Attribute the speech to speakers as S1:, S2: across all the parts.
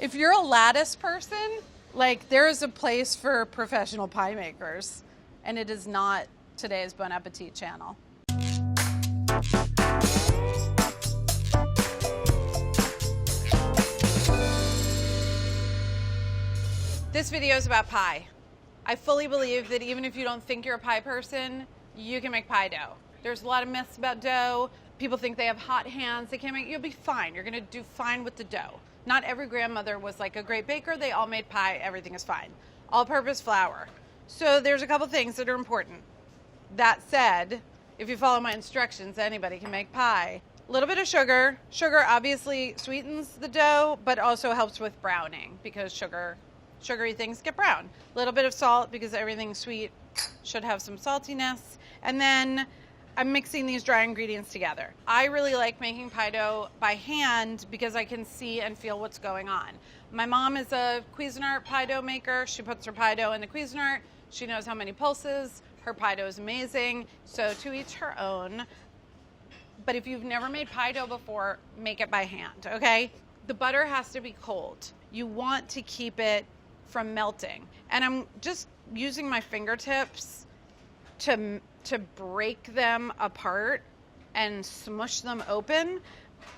S1: If you're a lattice person, like there is a place for professional pie makers, and it is not today's Bon Appetit channel. This video is about pie. I fully believe that even if you don't think you're a pie person, you can make pie dough. There's a lot of myths about dough. People think they have hot hands. They can't make, you'll be fine. You're gonna do fine with the dough. Not every grandmother was like a great baker. They all made pie, everything is fine. All-purpose flour. So there's a couple things that are important. That said, if you follow my instructions, anybody can make pie. A little bit of sugar. Sugar obviously sweetens the dough, but also helps with browning because sugary things get brown. A little bit of salt because everything sweet should have some saltiness. And then I'm mixing these dry ingredients together. I really like making pie dough by hand because I can see and feel what's going on. My mom is a Cuisinart pie dough maker. She puts her pie dough in the Cuisinart. She knows how many pulses. Her pie dough is amazing. So to each her own. But if you've never made pie dough before, make it by hand, okay? The butter has to be cold. You want to keep it from melting. And I'm just using my fingertips to break them apart and smush them open,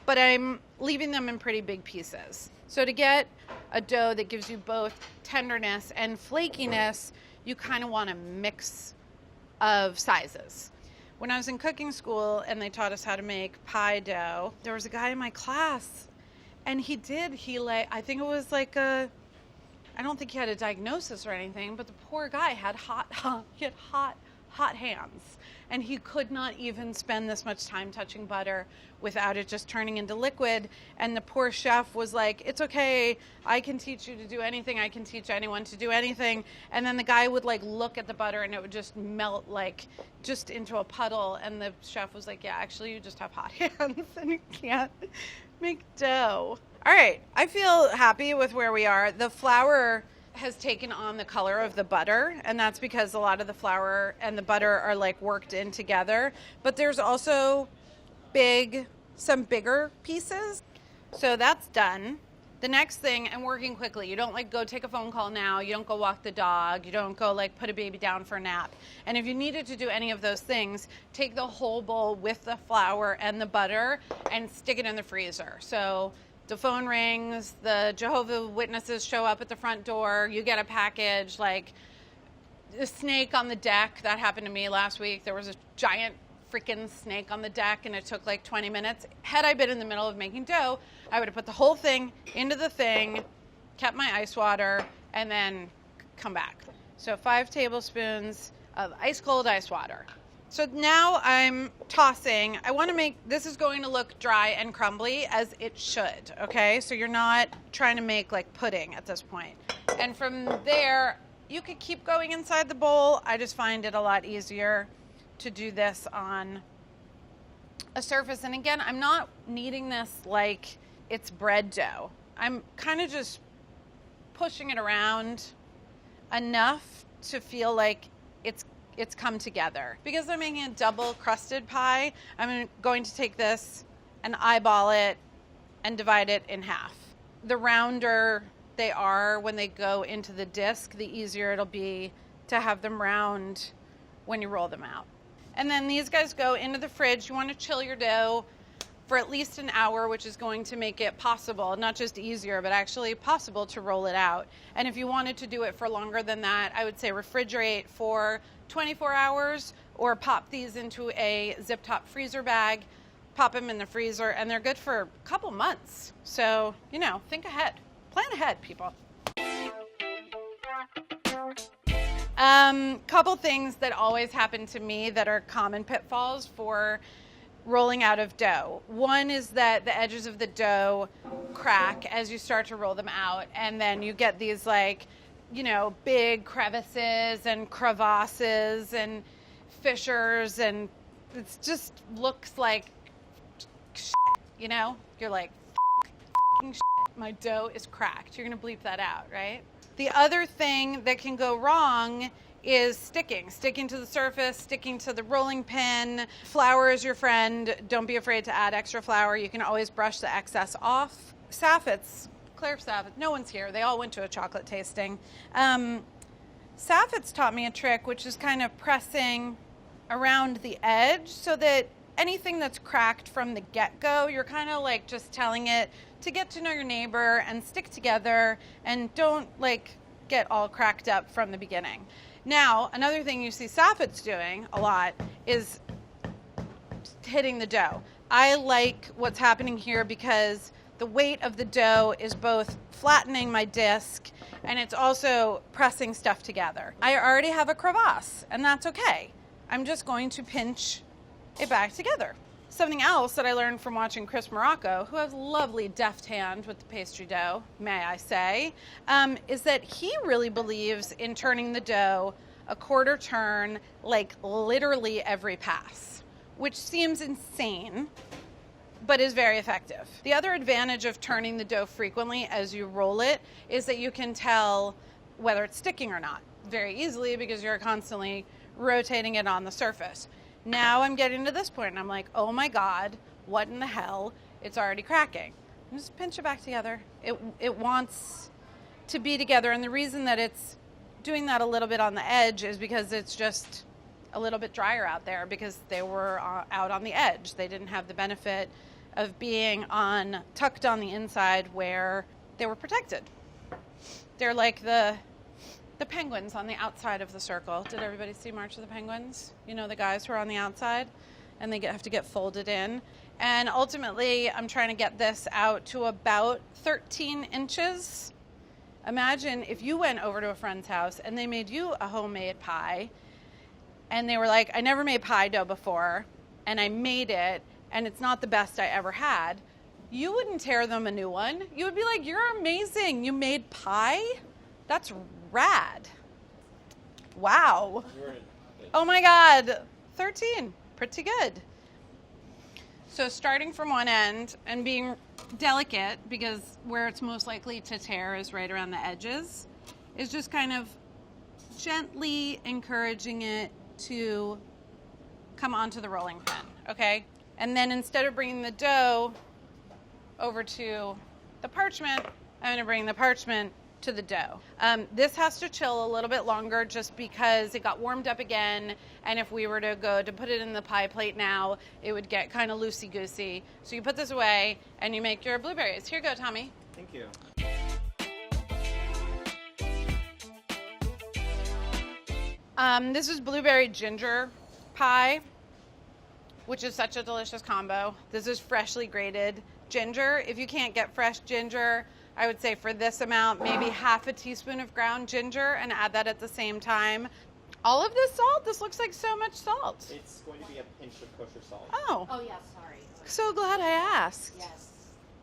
S1: but I'm leaving them in pretty big pieces. So to get a dough that gives you both tenderness and flakiness, you kind of want a mix of sizes. When I was in cooking school and they taught us how to make pie dough, there was a guy in my class and I think it was like I don't think he had a diagnosis or anything, but the poor guy had hot hands, and he could not even spend this much time touching butter without it just turning into liquid. And the poor chef was like, it's okay, I can teach you to do anything, I can teach anyone to do anything. And then the guy would like look at the butter and it would just melt like just into a puddle, and the chef was like, yeah, actually you just have hot hands and you can't make dough. All right, I feel happy with where we are. The flour has taken on the color of the butter, and that's because a lot of the flour and the butter are like worked in together. But there's also some bigger pieces. So that's done. The next thing, and working quickly, you don't like go take a phone call now, you don't go walk the dog, you don't go like put a baby down for a nap. And if you needed to do any of those things, take the whole bowl with the flour and the butter and stick it in the freezer. So the phone rings, the Jehovah's Witnesses show up at the front door, you get a package, like a snake on the deck. That happened to me last week. There was a giant freaking snake on the deck and it took like 20 minutes. Had I been in the middle of making dough, I would have put the whole thing into the thing, kept my ice water, and then come back. So 5 tablespoons of ice cold ice water. So now I'm tossing. I want to make, this is going to look dry and crumbly as it should, okay? So you're not trying to make like pudding at this point. And from there, you could keep going inside the bowl. I just find it a lot easier to do this on a surface. And again, I'm not kneading this like it's bread dough. I'm kind of just pushing it around enough to feel like it's come together. Because I'm making a double crusted pie, I'm going to take this and eyeball it and divide it in half. The rounder they are when they go into the disc, the easier it'll be to have them round when you roll them out. And then these guys go into the fridge. You want to chill your dough for at least an hour, which is going to make it possible, not just easier, but actually possible to roll it out. And if you wanted to do it for longer than that, I would say refrigerate for 24 hours or pop these into a zip top freezer bag, pop them in the freezer, and they're good for a couple months. So, you know, think ahead. Plan ahead, people. Couple things that always happen to me that are common pitfalls for rolling out of dough. One is that the edges of the dough crack as you start to roll them out, and then you get these like, you know, big crevices and crevasses and fissures, and it just looks like shit, you know? You're like, shit, my dough is cracked. You're gonna bleep that out, right? The other thing that can go wrong is sticking to the surface, sticking to the rolling pin. Flour is your friend. Don't be afraid to add extra flour. You can always brush the excess off. Saffets, Claire Saffitz. No one's here. They all went to a chocolate tasting. Saffitz taught me a trick, which is kind of pressing around the edge so that anything that's cracked from the get-go, you're kind of like just telling it to get to know your neighbor and stick together and don't like get all cracked up from the beginning. Now, another thing you see Saffitz doing a lot is hitting the dough. I like what's happening here because the weight of the dough is both flattening my disc and it's also pressing stuff together. I already have a crevasse, and that's okay. I'm just going to pinch it back together. Something else that I learned from watching Chris Morocco, who has a lovely deft hand with the pastry dough, may I say, is that he really believes in turning the dough a quarter turn, like literally every pass, which seems insane, but is very effective. The other advantage of turning the dough frequently as you roll it is that you can tell whether it's sticking or not very easily because you're constantly rotating it on the surface. Now I'm getting to this point and I'm like, oh my God, what in the hell? It's already cracking. And just pinch it back together. It wants to be together, and the reason that it's doing that a little bit on the edge is because it's just a little bit drier out there because they were out on the edge. They didn't have the benefit of being tucked on the inside where they were protected. They're like the penguins on the outside of the circle. Did everybody see March of the Penguins? You know, the guys who are on the outside and they have to get folded in. And ultimately, I'm trying to get this out to about 13 inches. Imagine if you went over to a friend's house and they made you a homemade pie and they were like, I never made pie dough before and I made it and it's not the best I ever had. You wouldn't tear them a new one. You would be like, you're amazing. You made pie? That's rad. Wow. Oh my God. 13. Pretty good. So starting from one end and being delicate, because where it's most likely to tear is right around the edges, is just kind of gently encouraging it to come onto the rolling pin, okay? And then instead of bringing the dough over to the parchment, I'm going to bring the parchment to the dough. This has to chill a little bit longer just because it got warmed up again, and if we were to go to put it in the pie plate now, it would get kind of loosey-goosey. So you put this away and you make your blueberries. Here you go, Tommy.
S2: Thank you.
S1: This is blueberry ginger pie, which is such a delicious combo. This is freshly grated ginger. If you can't get fresh ginger, I would say for this amount, maybe half a teaspoon of ground ginger and add that at the same time. All of this salt? This looks like so much salt.
S2: It's going to be a pinch of kosher salt.
S1: Oh.
S3: Oh, yeah, sorry.
S1: So glad I asked.
S3: Yes.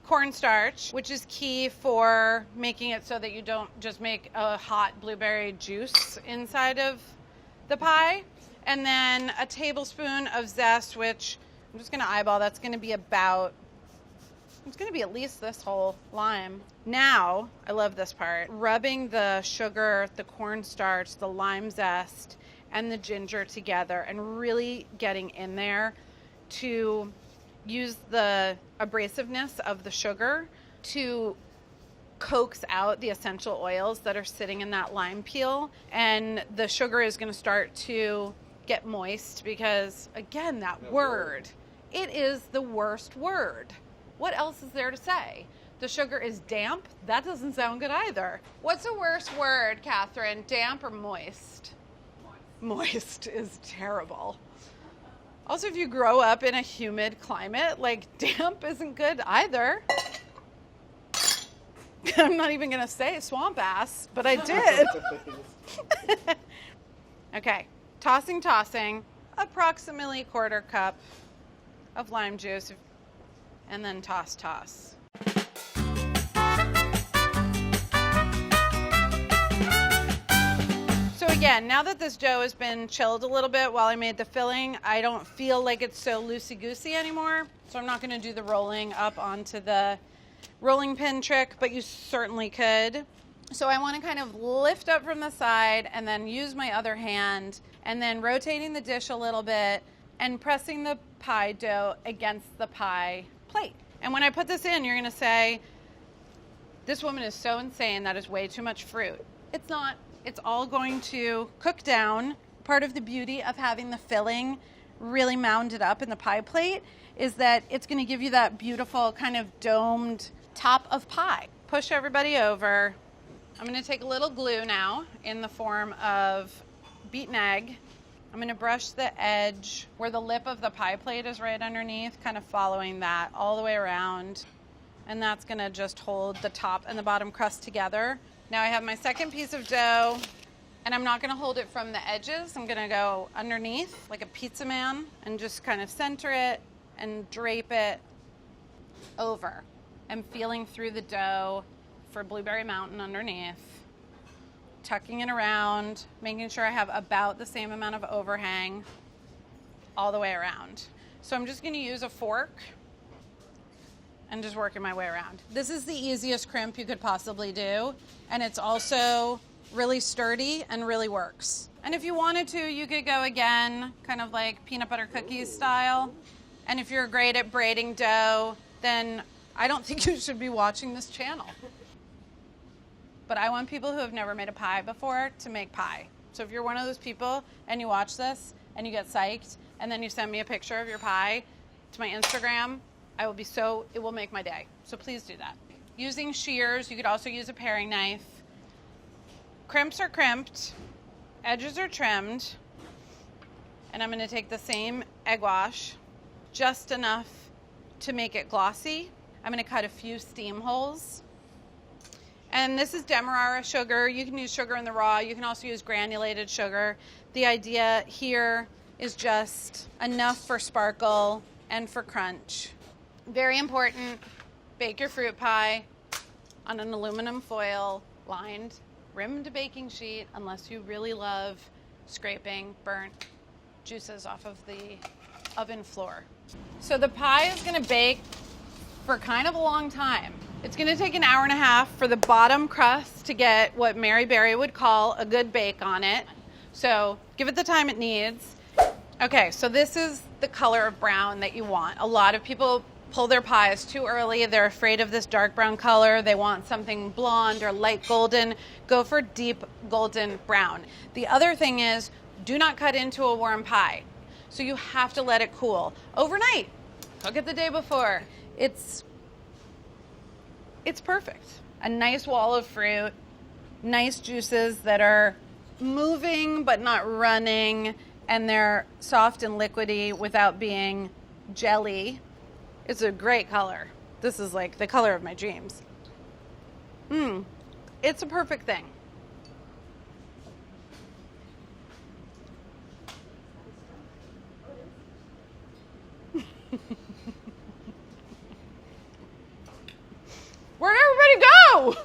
S1: Cornstarch, which is key for making it so that you don't just make a hot blueberry juice inside of the pie. And then a tablespoon of zest, which I'm just going to eyeball. That's going to be about, it's going to be at least this whole lime. Now, I love this part, rubbing the sugar, the cornstarch, the lime zest, and the ginger together and really getting in there to use the abrasiveness of the sugar to coax out the essential oils that are sitting in that lime peel. And the sugar is going to start to get moist because, again, that word, it is the worst word. What else is there to say? The sugar is damp? That doesn't sound good either. What's the worst word, Catherine? Damp or moist? Moist is terrible. Also, if you grow up in a humid climate, like damp isn't good either. I'm not even going to say swamp ass, but I did. Okay, tossing, approximately 1/4 cup of lime juice, and then toss. So again, now that this dough has been chilled a little bit while I made the filling, I don't feel like it's so loosey-goosey anymore. So I'm not going to do the rolling up onto the rolling pin trick, but you certainly could. So I want to kind of lift up from the side and then use my other hand and then rotating the dish a little bit and pressing the pie dough against the pie plate. And when I put this in, you're going to say, This woman is so insane. That is way too much fruit. It's not. It's all going to cook down. Part of the beauty of having the filling really mounded up in the pie plate is that it's going to give you that beautiful kind of domed top of pie. Push everybody over. I'm going to take a little glue now in the form of beaten egg. I'm going to brush the edge where the lip of the pie plate is right underneath, kind of following that all the way around. And that's going to just hold the top and the bottom crust together. Now I have my second piece of dough, and I'm not going to hold it from the edges. I'm going to go underneath like a pizza man and just kind of center it and drape it over. I'm feeling through the dough for Blueberry Mountain underneath, tucking it around, making sure I have about the same amount of overhang all the way around. So I'm just going to use a fork and just working my way around. This is the easiest crimp you could possibly do, and it's also really sturdy and really works. And if you wanted to, you could go again, kind of like peanut butter cookies style. And if you're great at braiding dough, then I don't think you should be watching this channel. But I want people who have never made a pie before to make pie. So if you're one of those people and you watch this and you get psyched and then you send me a picture of your pie to my Instagram, it will make my day. So please do that. Using shears, you could also use a paring knife. Crimps are crimped, edges are trimmed, and I'm going to take the same egg wash, just enough to make it glossy. I'm going to cut a few steam holes. And this is Demerara sugar. You can use sugar in the raw. You can also use granulated sugar. The idea here is just enough for sparkle and for crunch. Very important, bake your fruit pie on an aluminum foil lined rimmed baking sheet, unless you really love scraping burnt juices off of the oven floor. So the pie is going to bake for kind of a long time. It's going to take an hour and a half for the bottom crust to get what Mary Berry would call a good bake on it. So give it the time it needs. Okay, so this is the color of brown that you want. A lot of people pull their pies too early. They're afraid of this dark brown color. They want something blonde or light golden. Go for deep golden brown. The other thing is, do not cut into a warm pie. So you have to let it cool overnight. Cook it the day before. It's perfect. A nice wall of fruit, nice juices that are moving but not running, and they're soft and liquidy without being jelly. It's a great color. This is like the color of my dreams. It's a perfect thing. Where'd everybody go?